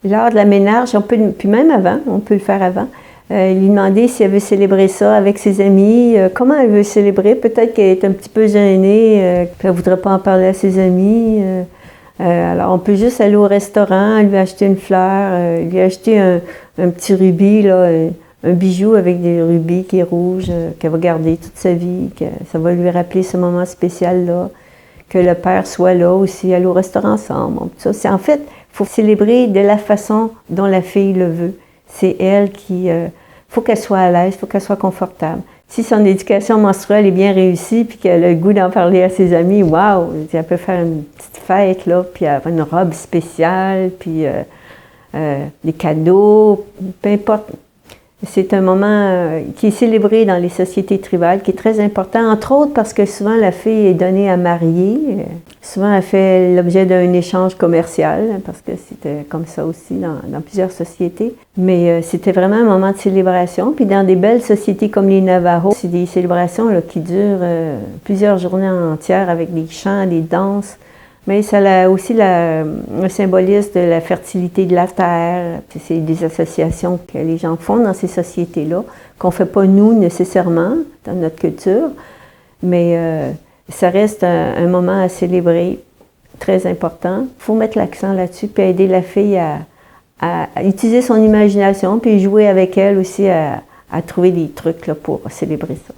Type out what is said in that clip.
Lors de la ménage, on peut, puis même avant, on peut le faire avant, lui demander si elle veut célébrer ça avec ses amis, comment elle veut célébrer. Peut-être qu'elle est un petit peu gênée, puis elle ne voudrait pas en parler à ses amis. Alors, on peut juste aller au restaurant, lui acheter une fleur, lui acheter un petit rubis, là, un bijou avec des rubis qui est rouge, qu'elle va garder toute sa vie, que ça va lui rappeler ce moment spécial-là, que le père soit là aussi, aller au restaurant ensemble. Ça, c'est, en fait, il faut célébrer de la façon dont la fille le veut. C'est elle qui... faut qu'elle soit à l'aise, il faut qu'elle soit confortable. Si son éducation menstruelle est bien réussie, puis qu'elle a le goût d'en parler à ses amis, waouh, elle peut faire une petite fête, là, puis avoir une robe spéciale, puis des cadeaux, peu importe. C'est un moment qui est célébré dans les sociétés tribales, qui est très important, entre autres parce que souvent la fille est donnée à marier. Souvent elle fait l'objet d'un échange commercial, parce que c'était comme ça aussi dans plusieurs sociétés. Mais c'était vraiment un moment de célébration. Puis dans des belles sociétés comme les Navajos, c'est des célébrations là, qui durent plusieurs journées entières avec des chants, des danses. Mais ça a aussi le symbolisme de la fertilité de la terre. C'est des associations que les gens font dans ces sociétés-là, qu'on ne fait pas nous nécessairement dans notre culture, mais ça reste un moment à célébrer, très important. Il faut mettre l'accent là-dessus, puis aider la fille à utiliser son imagination, puis jouer avec elle aussi à trouver des trucs là, pour célébrer ça.